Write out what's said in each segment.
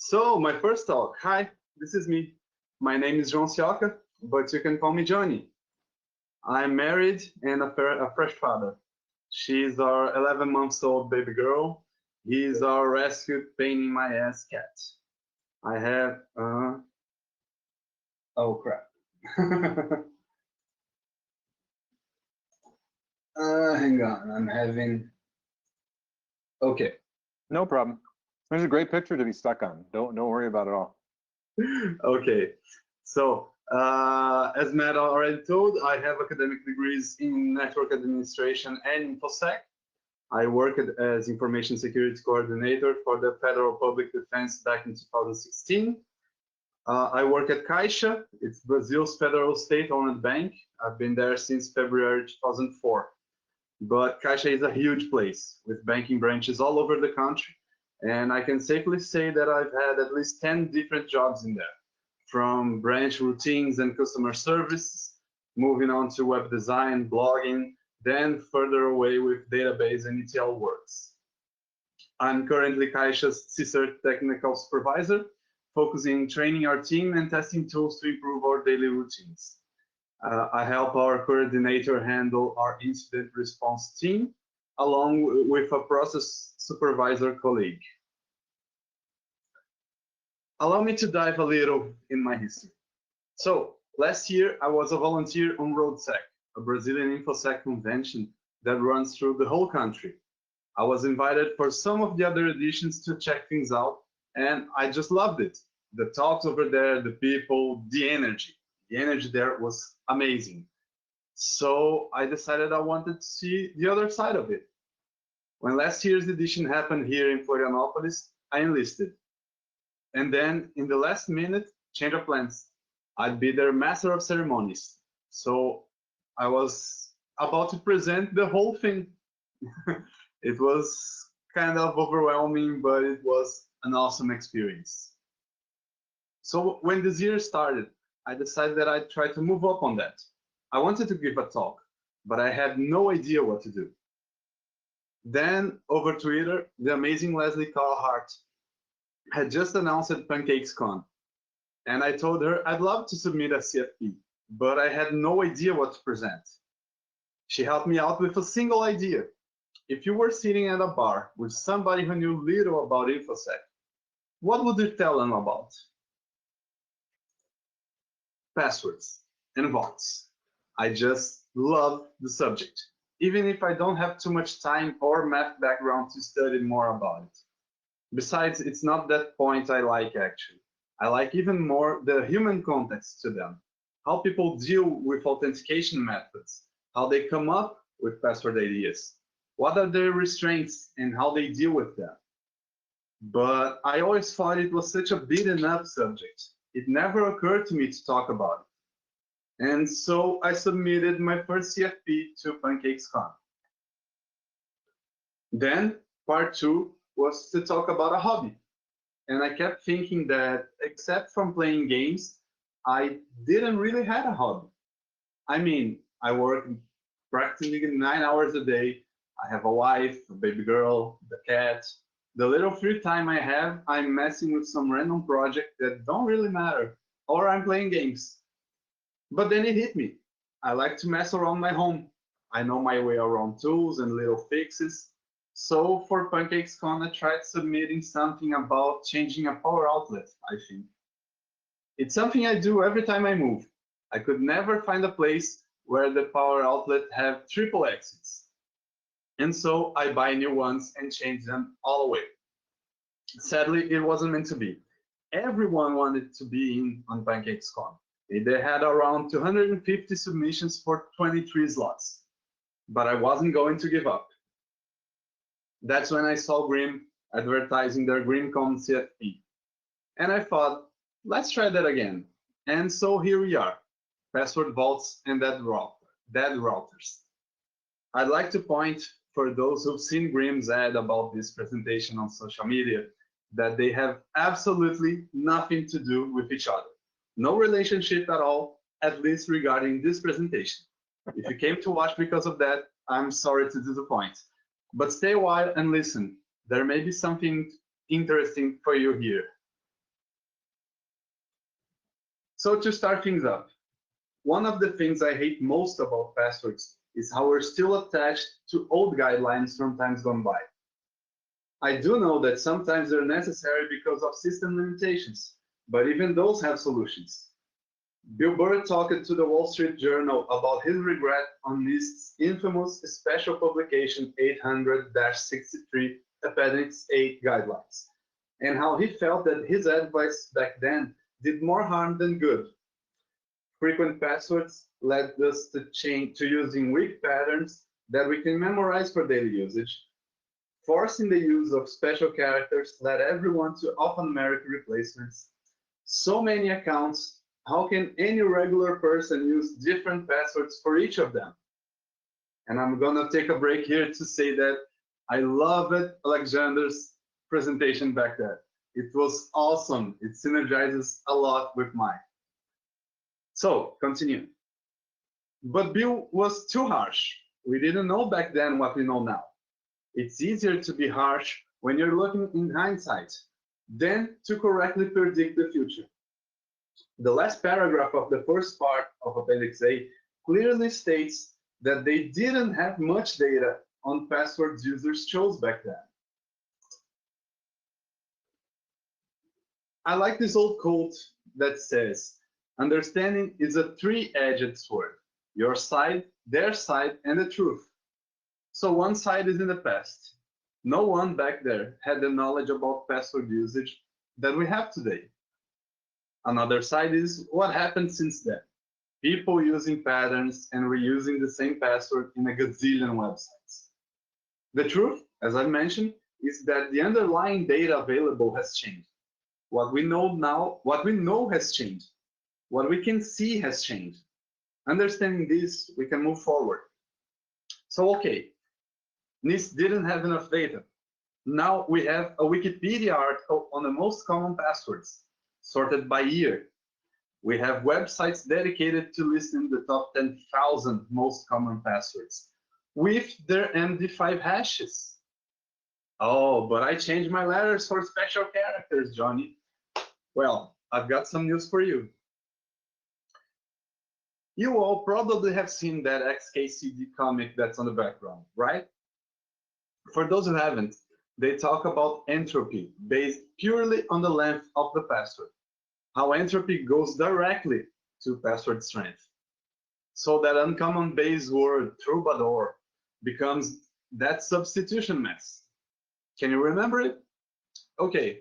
So, my first talk. Hi, this is me. My name is Ciocca, but you can call me Johnny. I'm married and a fresh father. She's our 11 months old baby girl. He's our rescued pain in my ass cat. I have, oh crap. Hang on, I'm having, okay. No problem. There's a great picture to be stuck on. Don't worry about it all. Okay, so as Matt already told, I have academic degrees in network administration and InfoSec. I worked as information security coordinator for the Federal Public Defense back in 2016. I work at Caixa. It's Brazil's federal state-owned bank. I've been there since February 2004. But Caixa is a huge place with banking branches all over the country. And I can safely say that I've had at least 10 different jobs in there, from branch routines and customer service, moving on to web design, blogging, then further away with database and ETL works. I'm currently Caixa's CSERT technical supervisor, focusing training our team and testing tools to improve our daily routines. I help our coordinator handle our incident response team, along with a process supervisor colleague. Allow me to dive a little in my history. So, last year I was a volunteer on RoadSec, a Brazilian InfoSec convention that runs through the whole country. I was invited for some of the other editions to check things out, and I just loved it. The talks over there, the people, the energy. The energy there was amazing. So I decided I wanted to see the other side of it. When last year's edition happened here in Florianopolis, I enlisted. And then in the last minute, change of plans. I'd be their master of ceremonies. So I was about to present the whole thing. It was kind of overwhelming, but it was an awesome experience. So when this year started, I decided that I'd try to move up on that. I wanted to give a talk, but I had no idea what to do. Then over Twitter, the amazing Leslie Carlhart had just announced PancakeSCon, and I told her I'd love to submit a CFP, but I had no idea what to present. She helped me out with a single idea. If you were sitting at a bar with somebody who knew little about InfoSec, what would you tell them about? Passwords and vaults. I just love the subject, even if I don't have too much time or math background to study more about it. Besides, it's not that point I like actually. I like even more the human context to them, how people deal with authentication methods, how they come up with password ideas, what are their restraints and how they deal with them. But I always thought it was such a beaten up subject. It never occurred to me to talk about it. And so I submitted my first CFP to PancakeSCon. Then part 2 was to talk about a hobby. And I kept thinking that except from playing games, I didn't really have a hobby. I mean, I work practically 9 hours a day. I have a wife, a baby girl, the cat. The little free time I have, I'm messing with some random project that don't really matter, or I'm playing games. But then it hit me. I like to mess around my home. I know my way around tools and little fixes. So for PancakeSCon, I tried submitting something about changing a power outlet, I think. It's something I do every time I move. I could never find a place where the power outlet have triple exits. And so I buy new ones and change them all away. Sadly, it wasn't meant to be. Everyone wanted to be in on PancakeSCon. They had around 250 submissions for 23 slots. But I wasn't going to give up. That's when I saw Grim advertising their GRIMMCon CFP. And I thought, let's try that again. And so here we are, password vaults and dead routers. I'd like to point, for those who've seen Grim's ad about this presentation on social media, that they have absolutely nothing to do with each other. No relationship at all, at least regarding this presentation. If you came to watch because of that, I'm sorry to disappoint. But stay a while and listen. There may be something interesting for you here. So to start things up, one of the things I hate most about passwords is how we're still attached to old guidelines from times gone by. I do know that sometimes they're necessary because of system limitations, but even those have solutions. Bill Burr talked to the Wall Street Journal about his regret on NIST's infamous special publication 800-63 Appendix 8 guidelines, and how he felt that his advice back then did more harm than good. Frequent passwords led us to using weak patterns that we can memorize for daily usage. Forcing the use of special characters led everyone to alphanumeric replacements. So many accounts, how can any regular person use different passwords for each of them? And I'm gonna take a break here to say that I loved Alexander's presentation back then. It was awesome. It synergizes a lot with mine. So, continue. But Bill was too harsh. We didn't know back then what we know now. It's easier to be harsh when you're looking in hindsight than to correctly predict the future. The last paragraph of the first part of Appendix A clearly states that they didn't have much data on passwords users chose back then. I like this old quote that says, understanding is a three-edged sword. Your side, their side, and the truth. So one side is in the past. No one back there had the knowledge about password usage that we have today. Another side is what happened since then. People using patterns and reusing the same password in a gazillion websites. The truth, as I mentioned, is that the underlying data available has changed. What we know now, what we know has changed. What we can see has changed. Understanding this, we can move forward. So, okay, NIST didn't have enough data. Now we have a Wikipedia article on the most common passwords, sorted by year. We have websites dedicated to listing the top 10,000 most common passwords with their MD5 hashes. Oh, but I changed my letters for special characters, Johnny. Well, I've got some news for you. You all probably have seen that XKCD comic that's on the background, right? For those who haven't, they talk about entropy based purely on the length of the password, how entropy goes directly to password strength. So that uncommon base word, troubadour, becomes that substitution mess. Can you remember it? Okay,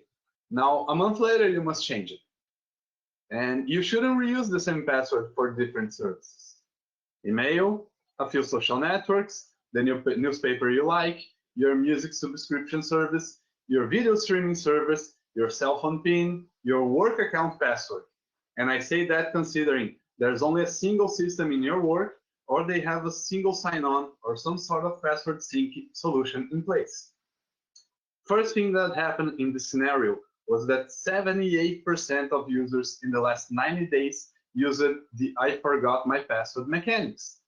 now a month later you must change it. And you shouldn't reuse the same password for different services. Email, a few social networks, the newspaper you like, your music subscription service, your video streaming service, your cell phone PIN, your work account password. And I say that considering there's only a single system in your work, or they have a single sign-on or some sort of password sync solution in place. First thing that happened in this scenario was that 78% of users in the last 90 days used the I forgot my password mechanics.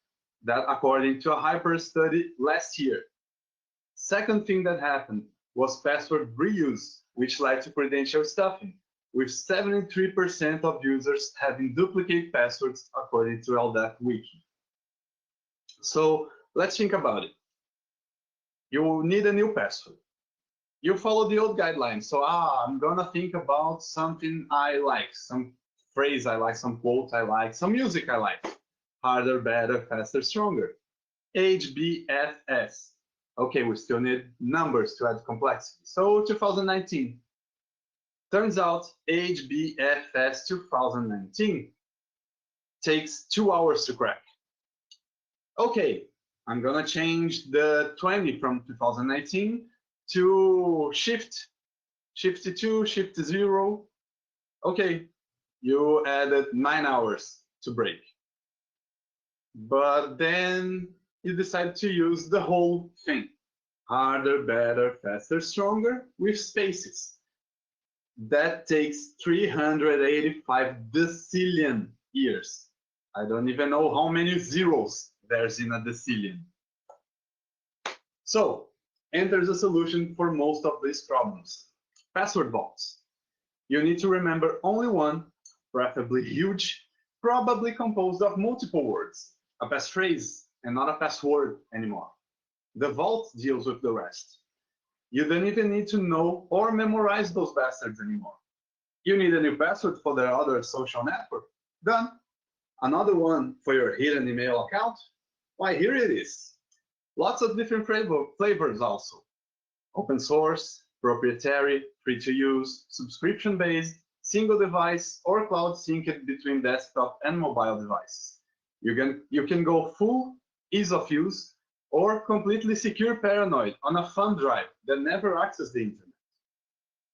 That according to a hyper study last year. Second thing that happened was password reuse, which led to credential stuffing, with 73% of users having duplicate passwords according to LDAP Wiki. So let's think about it. You need a new password. You follow the old guidelines. So I'm gonna think about something I like, some phrase I like, some quote I like, some music I like. Harder, better, faster, stronger. HBFS. Okay, we still need numbers to add complexity. So 2019. Turns out HBFS 2019 takes 2 hours to crack. Okay, I'm gonna change the 20 from 2019 to shift 2, shift 0. Okay, you added 9 hours to break. But then you decide to use the whole thing. Harder, better, faster, stronger, with spaces. That takes 385 decillion years. I don't even know how many zeros there's in a decillion. So, enters a solution for most of these problems. Password vaults. You need to remember only one, preferably huge, probably composed of multiple words, a passphrase and not a password anymore. The vault deals with the rest. You don't even need to know or memorize those bastards anymore. You need a new password for the other social network? Done. Another one for your hidden email account? Why, here it is. Lots of different flavors also. Open source, proprietary, free to use, subscription based, single device, or cloud synced between desktop and mobile devices. You can go full ease of use or completely secure paranoid on a thumb drive that never accesses the internet.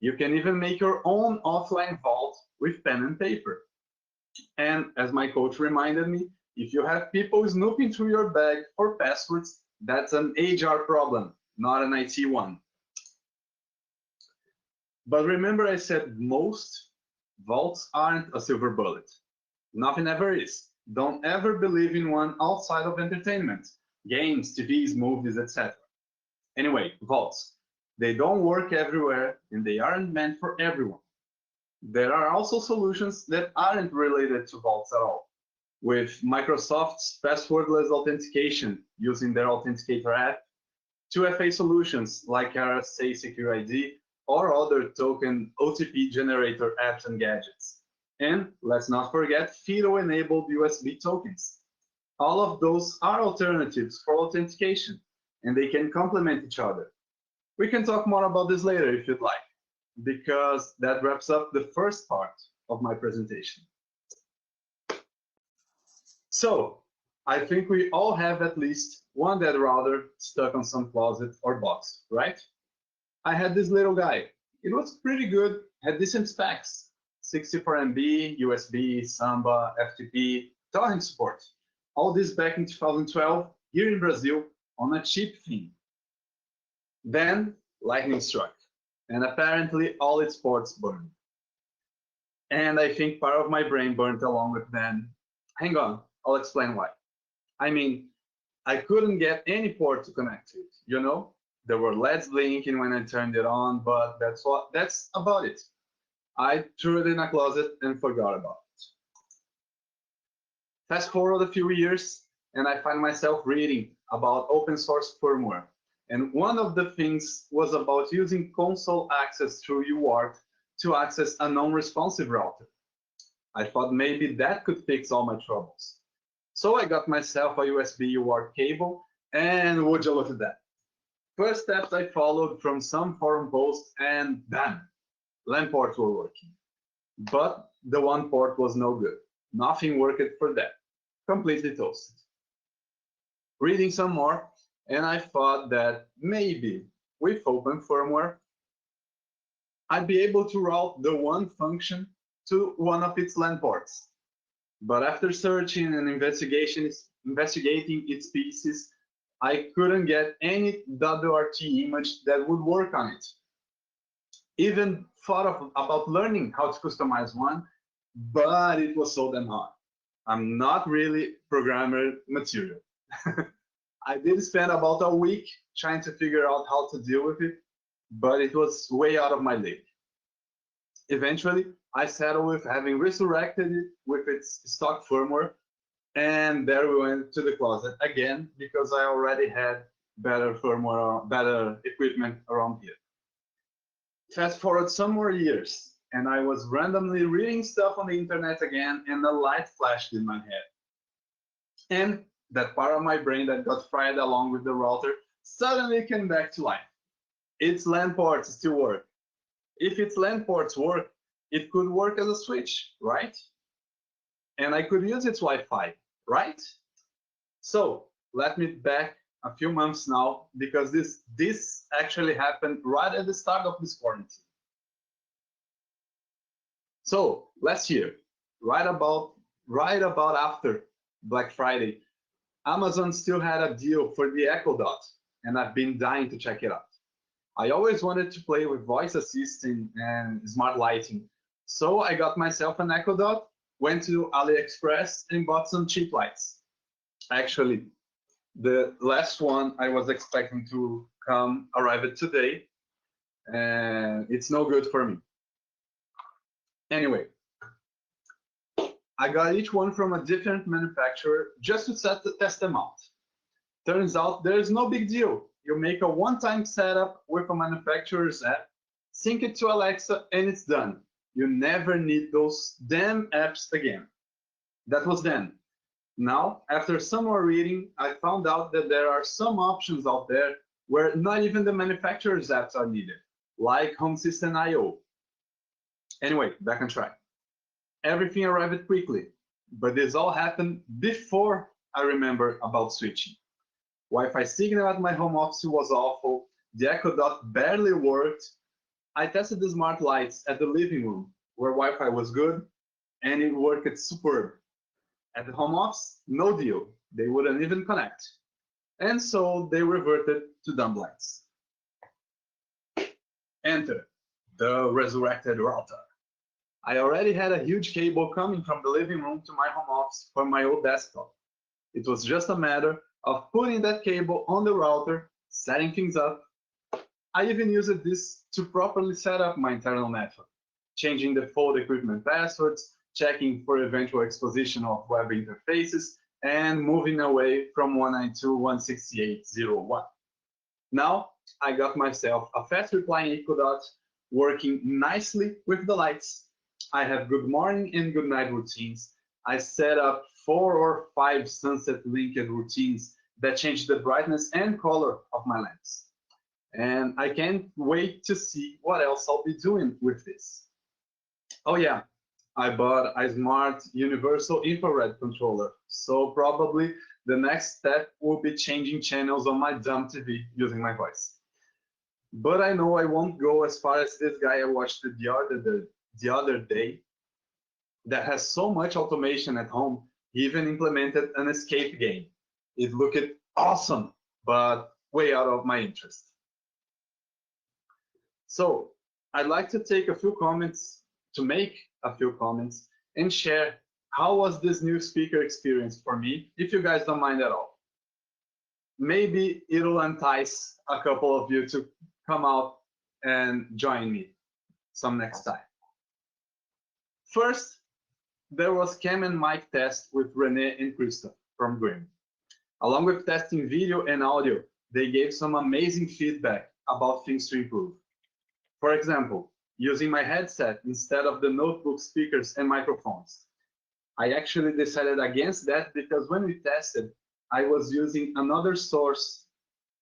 You can even make your own offline vault with pen and paper. And as my coach reminded me, if you have people snooping through your bag for passwords, that's an HR problem, not an IT one. But remember I said most vaults aren't a silver bullet. Nothing ever is. Don't ever believe in one outside of entertainment, games, TVs, movies, etc. Anyway, vaults. They don't work everywhere and they aren't meant for everyone. There are also solutions that aren't related to vaults at all. With Microsoft's passwordless authentication using their Authenticator app, 2FA solutions like RSA Secure ID, or other token OTP generator apps and gadgets. And let's not forget FIDO-enabled USB tokens. All of those are alternatives for authentication, and they can complement each other. We can talk more about this later if you'd like, because that wraps up the first part of my presentation. So, I think we all have at least one dead router stuck on some closet or box, right? I had this little guy. It was pretty good, had decent specs, 64 MB, USB, Samba, FTP, torrent support. All this back in 2012, here in Brazil, on a cheap thing. Then, lightning struck, and apparently all its ports burned. And I think part of my brain burnt along with them. Hang on, I'll explain why. I mean, I couldn't get any port to connect to it, you know? There were LEDs blinking when I turned it on, but that's about it. I threw it in a closet and forgot about it. Fast forward a few years, and I find myself reading about open source firmware. And one of the things was about using console access through UART to access a non-responsive router. I thought maybe that could fix all my troubles. So I got myself a USB UART cable, and would you look at that? First steps I followed from some forum post, and bam, LAN ports were working. But the one port was no good. Nothing worked for that. Completely toasted. Reading some more, and I thought that maybe with open firmware, I'd be able to route the one function to one of its LAN ports. But after searching and investigating its pieces, I couldn't get any WRT image that would work on it. Even thought about learning how to customize one, but it was so damn hard. I'm not really programmer material. I did spend about a week trying to figure out how to deal with it, but it was way out of my league. Eventually, I settled with having resurrected it with its stock firmware, and there we went to the closet again because I already had better firmware, better equipment around here. Fast forward some more years, and I was randomly reading stuff on the internet again, and a light flashed in my head. And that part of my brain that got fried along with the router suddenly came back to life. Its LAN ports still work. If its LAN ports work, it could work as a switch, right? And I could use its Wi-Fi, right? So let me back a few months now, because this actually happened right at the start of this quarantine. So last year, right about after Black Friday, Amazon still had a deal for the Echo Dot, and I've been dying to check it out. I always wanted to play with voice assistant and smart lighting, so I got myself an Echo Dot, went to AliExpress and bought some cheap lights. Actually, the last one I was expecting to come arrived today, and it's no good for me. Anyway, I got each one from a different manufacturer just to test them out. Turns out there's no big deal. You make a one-time setup with a manufacturer's app, sync it to Alexa, and it's done. You never need those damn apps again. That was then. Now, after some more reading, I found out that there are some options out there where not even the manufacturer's apps are needed, like Home System I/O. Anyway, back on track. Everything arrived quickly, but this all happened before I remembered about switching. Wi-Fi signal at my home office was awful, the Echo Dot barely worked. I tested the smart lights at the living room, where Wi-Fi was good, and it worked superb. At the home office, no deal. They wouldn't even connect. And so they reverted to dumb lights. Enter the resurrected router. I already had a huge cable coming from the living room to my home office for my old desktop. It was just a matter of putting that cable on the router, setting things up. I even used this to properly set up my internal network, changing default equipment passwords, checking for eventual exposition of web interfaces, and moving away from 192.168.0.1. Now, I got myself a fast replying Echo Dot working nicely with the lights. I have good morning and good night routines. I set up 4 or 5 sunset linked routines that change the brightness and color of my lamps. And I can't wait to see what else I'll be doing with this. Oh yeah, I bought a smart universal infrared controller. So probably the next step will be changing channels on my dumb TV using my voice. But I know I won't go as far as this guy I watched the other day that has so much automation at home. He even implemented an escape game. It looked awesome, but way out of my interest. So I'd like to take a few comments, and share how was this new speaker experience for me, if you guys don't mind at all. Maybe it'll entice a couple of you to come out and join me some next time. First, there was cam and mic test with Rene and Krista from Grimm. Along with testing video and audio, they gave some amazing feedback about things to improve. For example, using my headset instead of the notebook speakers and microphones. I actually decided against that because when we tested, I was using another source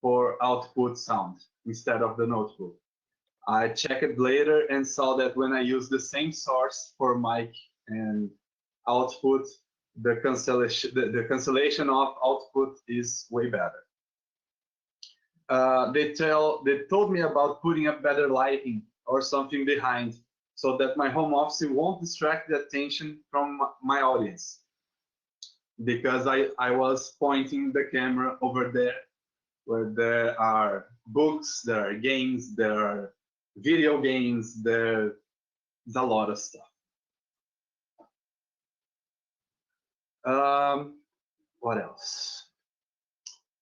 for output sound instead of the notebook. I checked later and saw that when I use the same source for mic and output, the cancellation of output is way better. They told me about putting up better lighting or something behind so that my home office won't distract the attention from my audience. Because I was pointing the camera over there where there are books, there are games, there are video games, there's a lot of stuff. What else?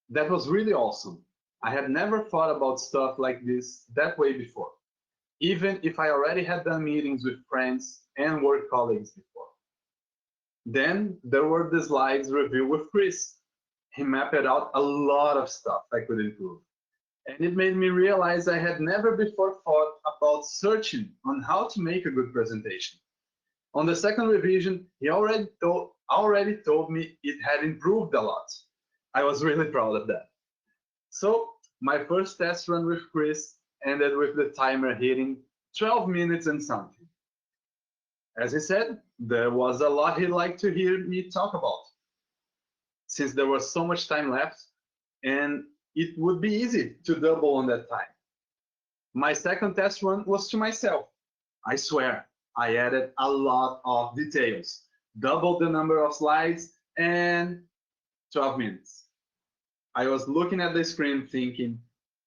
That was really awesome. I had never thought about stuff like this that way before, even if I already had done meetings with friends and work colleagues before. Then there were the slides review with Chris. He mapped out a lot of stuff I could improve. And it made me realize I had never before thought about searching on how to make a good presentation. On the second revision, he already told me it had improved a lot. I was really proud of that. So my first test run with Chris ended with the timer hitting 12 minutes and something. As he said, there was a lot he'd like to hear me talk about, since there was so much time left, and it would be easy to double on that time. My second test run was to myself. I swear, I added a lot of details, doubled the number of slides, and 12 minutes. I was looking at the screen thinking,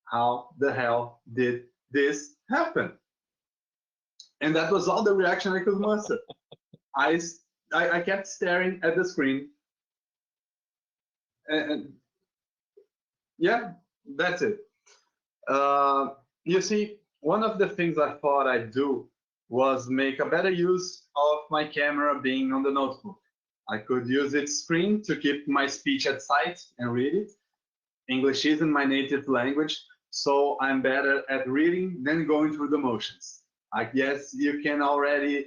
how the hell did this happen? And that was all the reaction I could muster. I kept staring at the screen. And yeah, that's it. You see, one of the things I thought I'd do was make a better use of my camera being on the notebook. I could use its screen to keep my speech at sight and read it. English isn't my native language, so I'm better at reading than going through the motions. I guess you can already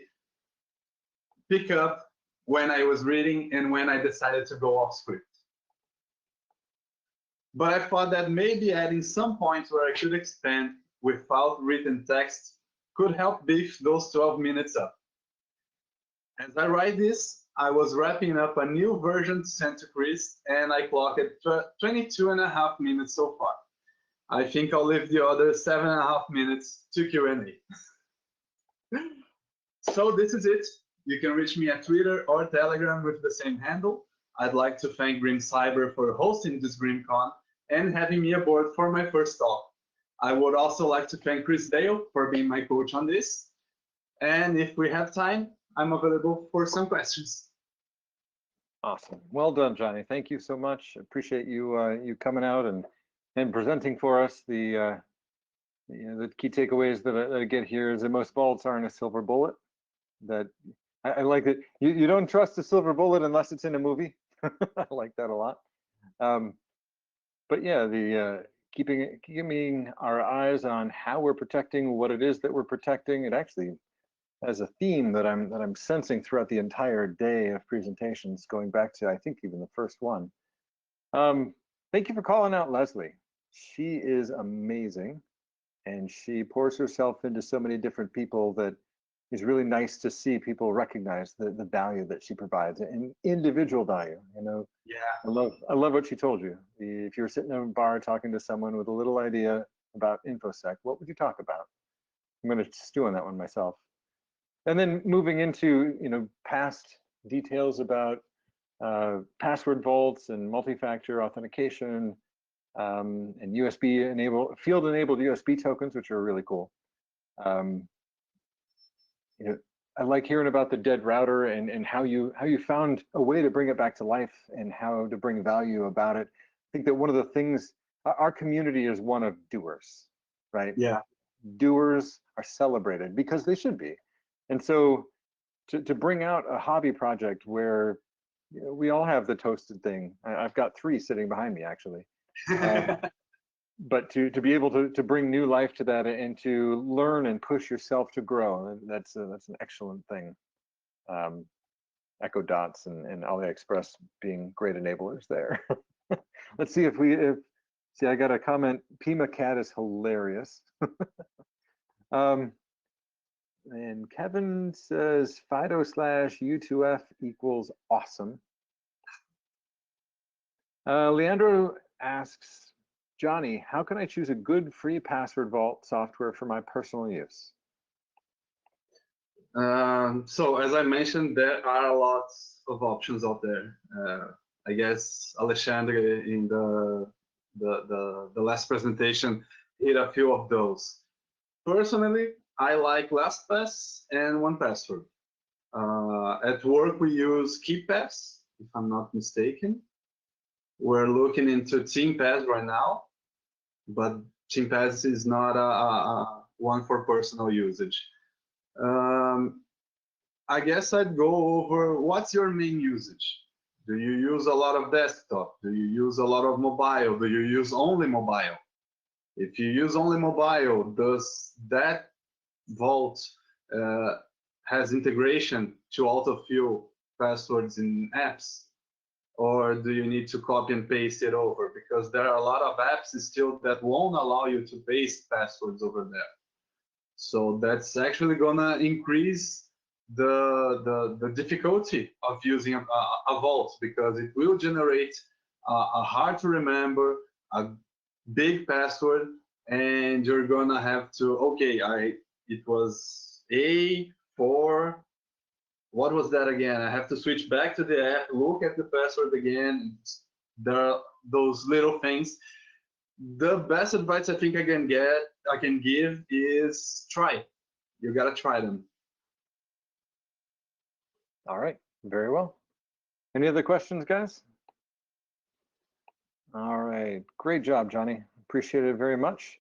pick up when I was reading and when I decided to go off script. But I thought that maybe adding some points where I should expand without written text could help beef those 12 minutes up. As I write this, I was wrapping up a new version to send to Chris, and I clocked 22.5 minutes so far. I think I'll leave the other 7.5 minutes to Q&A. So this is it. You can reach me at Twitter or Telegram with the same handle. I'd like to thank Grim Cyber for hosting this GRIMMCon and having me aboard for my first talk. I would also like to thank Chris Dale for being my coach on this. And if we have time, I'm available for some questions. Awesome. Well done, Johnny. Thank you so much. Appreciate you you coming out and presenting for us. The the key takeaways that I get here is that most vaults aren't a silver bullet. That I like it. You don't trust a silver bullet unless it's in a movie. I like that a lot. But yeah, the keeping our eyes on how we're protecting what it is that we're protecting. It actually has a theme that I'm sensing throughout the entire day of presentations, going back to I think even the first one. Thank you for calling out Leslie. She is amazing, and she pours herself into so many different people that is really nice to see people recognize the value that she provides, and individual value. You know, Yeah. I love what she told you. If you're sitting in a bar talking to someone with a little idea about InfoSec, what would you talk about? I'm going to stew on that one myself. And then moving into past details about password vaults and multi-factor authentication and USB enabled field enabled USB tokens, which are really cool. I like hearing about the dead router and how you found a way to bring it back to life and how to bring value about it. I think that one of the things, our community is one of doers, right? Yeah. Doers are celebrated because they should be. And so to bring out a hobby project where we all have the toasted thing. I've got 3 sitting behind me actually. But to be able to bring new life to that and to learn and push yourself to grow, that's an excellent thing. Echo Dots and AliExpress being great enablers there. Let's see see, I got a comment. Pima Cat is hilarious. And Kevin says Fido/U2F equals awesome. Leandro asks, Johnny, how can I choose a good free password vault software for my personal use? So as I mentioned, there are lots of options out there. I guess Alexandre in the last presentation hit a few of those. Personally, I like LastPass and 1Password. At work, we use KeePass, if I'm not mistaken. We're looking into TeamPass right now, but TeamPass is not a one for personal usage. I guess I'd go over what's your main usage. Do you use a lot of desktop? Do you use a lot of mobile? Do you use only mobile? If you use only mobile, does that vault has integration to autofill passwords in apps? Or do you need to copy and paste it over? Because there are a lot of apps still that won't allow you to paste passwords over there. So that's actually gonna increase the difficulty of using a vault, because it will generate a hard to remember, a big password, and you're gonna have to, okay, it was A4, what was that again? I have to switch back to the app, look at the password again. There are those little things. The best advice I think I can give is try. You gotta try them. All right, very well. Any other questions, guys? All right, great job, Johnny. Appreciate it very much.